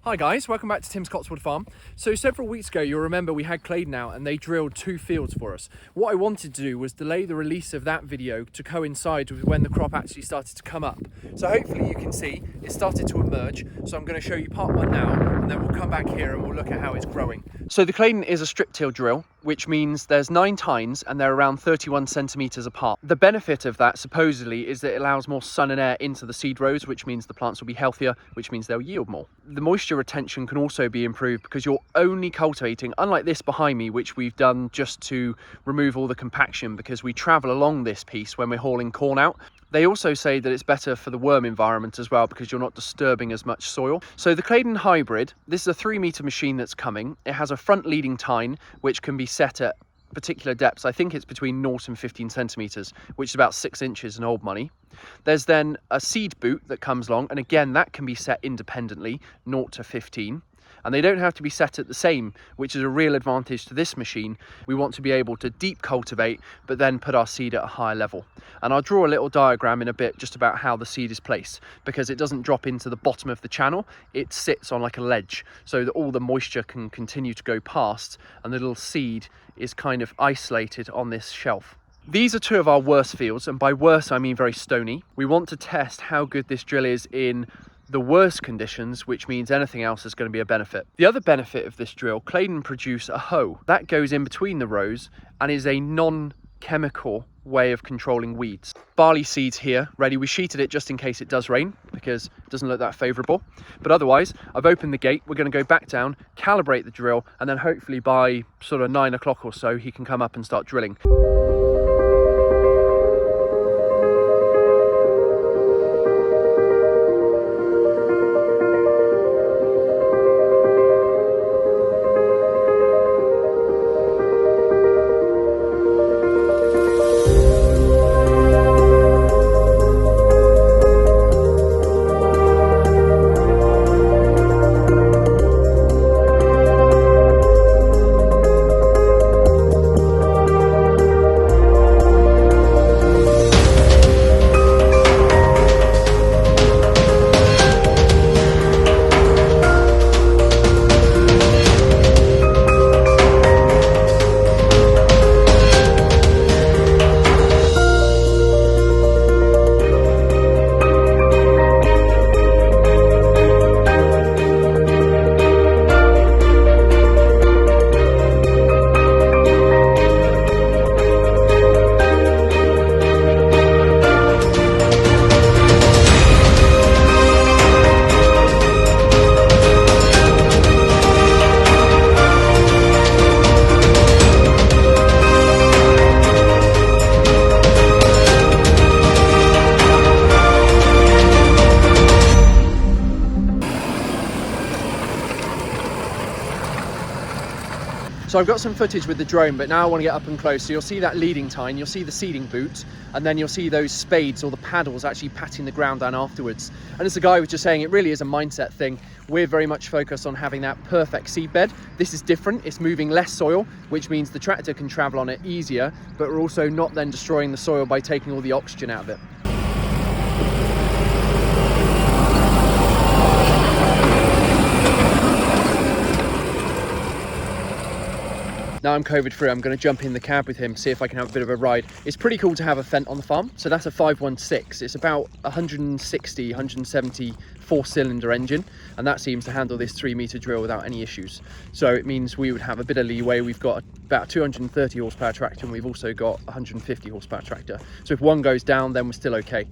Hi guys, welcome back to Tim's Cotteswold Farm. So several weeks ago, you'll remember we had Claydon out and they drilled 2 fields for us. What I wanted to do was delay the release of that video to coincide with when the crop actually started to come up. So hopefully you can see it started to emerge. So I'm going to show you part 1 now, and then we'll come back here and we'll look at how it's growing. So the Claydon is a strip till drill, which means there's 9 tines and they're around 31 centimeters apart. The benefit of that supposedly is that it allows more sun and air into the seed rows, which means the plants will be healthier, which means they'll yield more. The moisture retention can also be improved because you're only cultivating, unlike this behind me, which we've done just to remove all the compaction because we travel along this piece when we're hauling corn out. They also say that it's better for the worm environment as well because you're not disturbing as much soil. So the Claydon hybrid, this is a 3-meter machine that's coming. It has a front leading tine which can be set at particular depths. I think it's between 0 and 15 centimeters, which is about 6 inches in old money. There's then a seed boot that comes along, and again that can be set independently, 0 to 15. And they don't have to be set at the same, which is a real advantage to this machine. We want to be able to deep cultivate, but then put our seed at a higher level. And I'll draw a little diagram in a bit just about how the seed is placed, because it doesn't drop into the bottom of the channel. It sits on like a ledge so that all the moisture can continue to go past, and the little seed is kind of isolated on this shelf. These are 2 of our worst fields, and by worse I mean very stony. We want to test how good this drill is in the worst conditions, which means anything else is going to be a benefit. The other benefit of this drill, Claydon produce a hoe that goes in between the rows and is a non-chemical way of controlling weeds. Barley seeds here ready. We sheeted it just in case it does rain because it doesn't look that favourable, but otherwise I've opened the gate. We're going to go back down, calibrate the drill, and then hopefully by sort of 9 o'clock or so he can come up and start drilling. So I've got some footage with the drone, but now I want to get up and close. So you'll see that leading tine, you'll see the seeding boot, and then you'll see those spades or the paddles actually patting the ground down afterwards. And as the guy was just saying, it really is a mindset thing. We're very much focused on having that perfect seed bed. This is different. It's moving less soil, which means the tractor can travel on it easier, but we're also not then destroying the soil by taking all the oxygen out of it. Now I'm COVID free, I'm going to jump in the cab with him, see if I can have a bit of a ride. It's pretty cool to have a Fendt on the farm. So that's a 516. It's about 160, 170 4-cylinder engine, and that seems to handle this 3-meter drill without any issues. So it means we would have a bit of leeway. We've got about 230 horsepower tractor, and we've also got 150 horsepower tractor. So if one goes down, then we're still okay.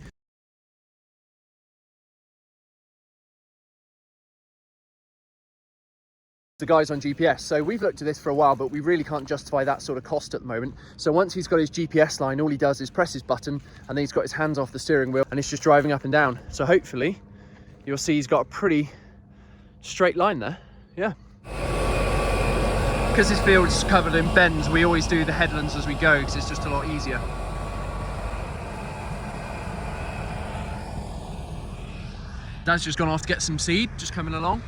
The guy's on GPS, so we've looked at this for a while, but we really can't justify that sort of cost at the moment. So once he's got his GPS line, all he does is press his button, and then he's got his hands off the steering wheel, and it's just driving up and down. So hopefully you'll see he's got a pretty straight line there. Yeah, because this field's covered in bends, we always do the headlands as we go because it's just a lot easier. Dad's just gone off to get some seed, just coming along.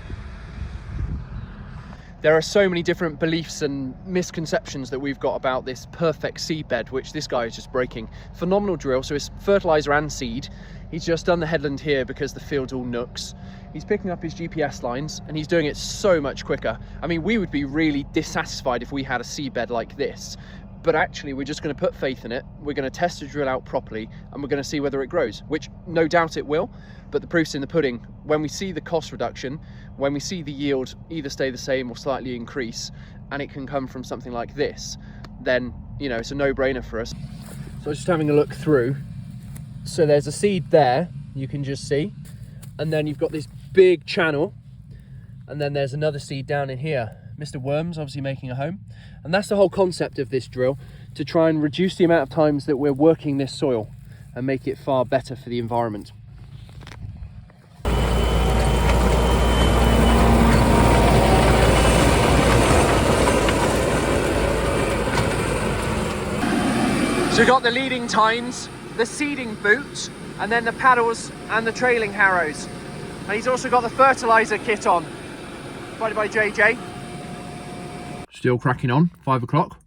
There are so many different beliefs and misconceptions that we've got about this perfect seed bed, which this guy is just breaking. Phenomenal drill, so it's fertilizer and seed. He's just done the headland here because the field's all nooks. He's picking up his GPS lines and he's doing it so much quicker. I mean, we would be really dissatisfied if we had a seed bed like this, but actually we're just going to put faith in it. We're going to test the drill out properly and we're going to see whether it grows, which no doubt it will, but the proof's in the pudding. When we see the cost reduction, when we see the yield either stay the same or slightly increase, and it can come from something like this, then, you know, it's a no-brainer for us. So just having a look through. So there's a seed there, you can just see, and then you've got this big channel, and then there's another seed down in here. Mr. Worm's obviously making a home, and that's the whole concept of this drill, to try and reduce the amount of times that we're working this soil and make it far better for the environment. So we've got the leading tines, the seeding boot, and then the paddles and the trailing harrows. And he's also got the fertilizer kit on, provided by JJ. Still cracking on, 5 o'clock.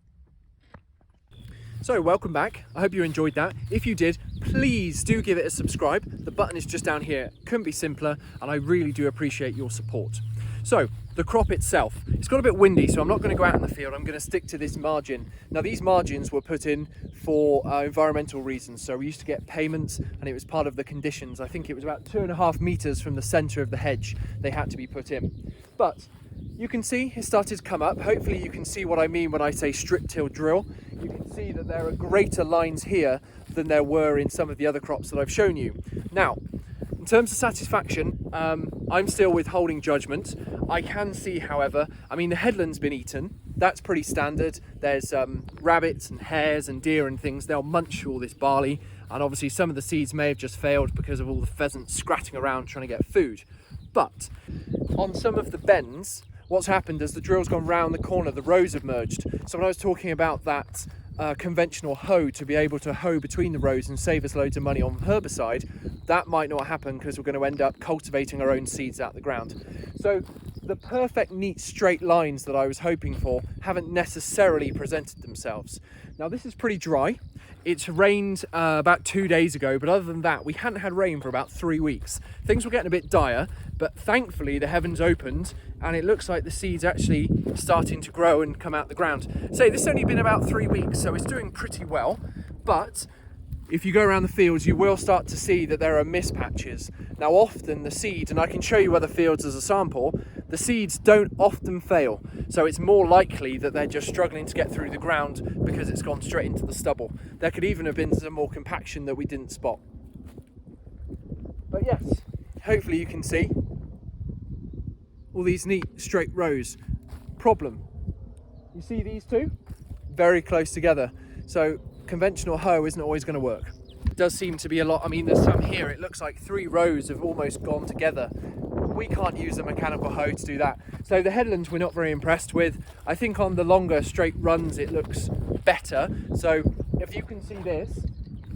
So welcome back. I hope you enjoyed that. If you did, please do give it a subscribe. The button is just down here. Couldn't be simpler, and I really do appreciate your support. So the crop itself, it's got a bit windy, so I'm not going to go out in the field. I'm going to stick to this margin. Now these margins were put in for environmental reasons. So we used to get payments, and it was part of the conditions. I think it was about 2.5 meters from the center of the hedge they had to be put in. But you can see it started to come up. Hopefully you can see what I mean when I say strip till drill. You can see that there are greater lines here than there were in some of the other crops that I've shown you. Now, in terms of satisfaction, I'm still withholding judgment. I can see, however, I mean, the headland's been eaten. That's pretty standard. There's rabbits and hares and deer and things. They'll munch all this barley. And obviously some of the seeds may have just failed because of all the pheasants scratching around trying to get food. But on some of the bends, what's happened is the drill's gone round the corner, the rows have merged. So when I was talking about that conventional hoe to be able to hoe between the rows and save us loads of money on herbicide, that might not happen because we're going to end up cultivating our own seeds out the ground. So the perfect neat straight lines that I was hoping for haven't necessarily presented themselves. Now this is pretty dry. It's rained about 2 days ago, but other than that, we hadn't had rain for about 3 weeks. Things were getting a bit dire, but thankfully the heavens opened and it looks like the seed's actually starting to grow and come out the ground. So this has only been about 3 weeks, so it's doing pretty well. But if you go around the fields, you will start to see that there are mispatches. Now often the seed, and I can show you other fields as a sample, the seeds don't often fail. So it's more likely that they're just struggling to get through the ground because it's gone straight into the stubble. There could even have been some more compaction that we didn't spot. But yes, hopefully you can see all these neat straight rows. Problem, you see these two? Very close together. So conventional hoe isn't always going to work. It does seem to be a lot. I mean, there's some here, it looks like 3 rows have almost gone together. We can't use a mechanical hoe to do that. So the headlands we're not very impressed with. I think on the longer straight runs it looks better. So if you can see this,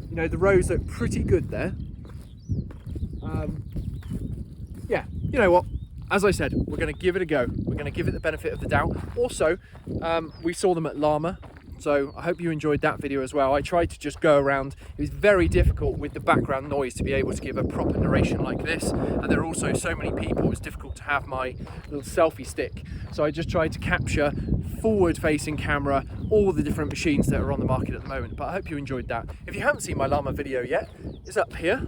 you know, the rows look pretty good there. Yeah, you know what? As I said, we're going to give it a go. We're going to give it the benefit of the doubt. Also, we saw them at Llama. So I hope you enjoyed that video as well. I tried to just go around. It was very difficult with the background noise to be able to give a proper narration like this. And there are also so many people, it was difficult to have my little selfie stick. So I just tried to capture forward-facing camera, all the different machines that are on the market at the moment. But I hope you enjoyed that. If you haven't seen my Llama video yet, it's up here.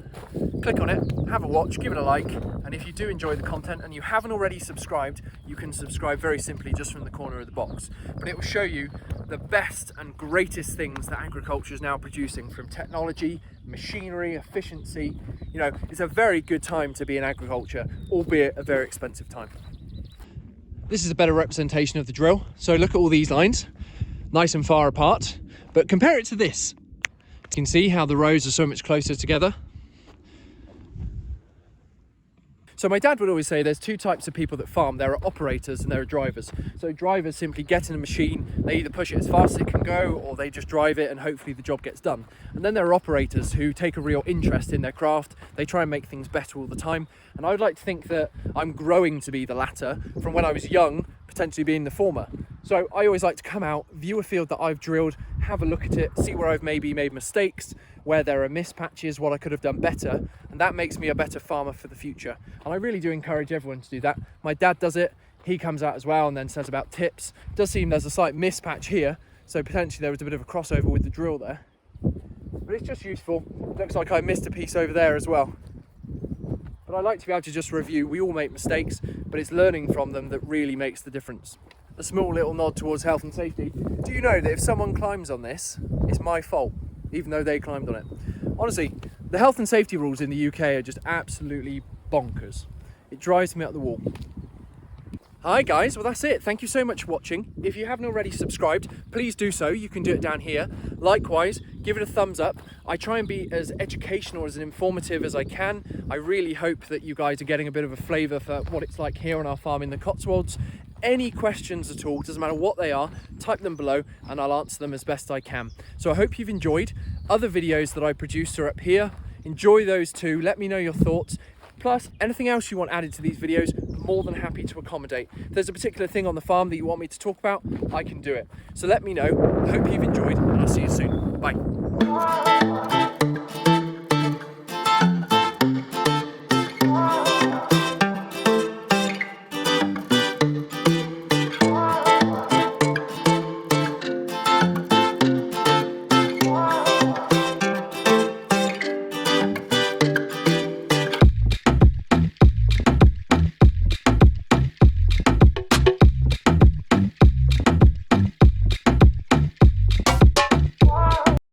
Click on it, have a watch, give it a like. And if you do enjoy the content and you haven't already subscribed, you can subscribe very simply just from the corner of the box. But it will show you the best and greatest things that agriculture is now producing, from technology, machinery, efficiency. You know, it's a very good time to be in agriculture, albeit a very expensive time. This is a better representation of the drill. So look at all these lines, nice and far apart, but compare it to this. You can see how the rows are so much closer together. So my dad would always say there's 2 types of people that farm. There are operators and there are drivers. So drivers simply get in a machine, they either push it as fast as it can go or they just drive it and hopefully the job gets done. And then there are operators who take a real interest in their craft. They try and make things better all the time. And I would like to think that I'm growing to be the latter from when I was young, potentially being the former. So I always like to come out, view a field that I've drilled, have a look at it, see where I've maybe made mistakes, where there are missed patches, what I could have done better, and that makes me a better farmer for the future. And I really do encourage everyone to do that. My dad does it, he comes out as well and then says about tips. It does seem there's a slight mispatch here, so potentially there was a bit of a crossover with the drill there. But it's just useful. It looks like I missed a piece over there as well. But I like to be able to just review. We all make mistakes, but it's learning from them that really makes the difference. A small little nod towards health and safety. Do you know that if someone climbs on this, it's my fault, even though they climbed on it? Honestly, the health and safety rules in the UK are just absolutely bonkers. It drives me up the wall. Hi guys, well that's it. Thank you so much for watching. If you haven't already subscribed, please do so. You can do it down here. Likewise, give it a thumbs up. I try and be as educational, as informative as I can. I really hope that you guys are getting a bit of a flavour for what it's like here on our farm in the Cotswolds. Any questions at all, doesn't matter what they are, type them below and I'll answer them as best I can. So I hope you've enjoyed. Other videos that I produce are up here. Enjoy those too. Let me know your thoughts. Plus, anything else you want added to these videos, more than happy to accommodate. If there's a particular thing on the farm that you want me to talk about, I can do it. So let me know. I hope you've enjoyed and I'll see you soon. Bye.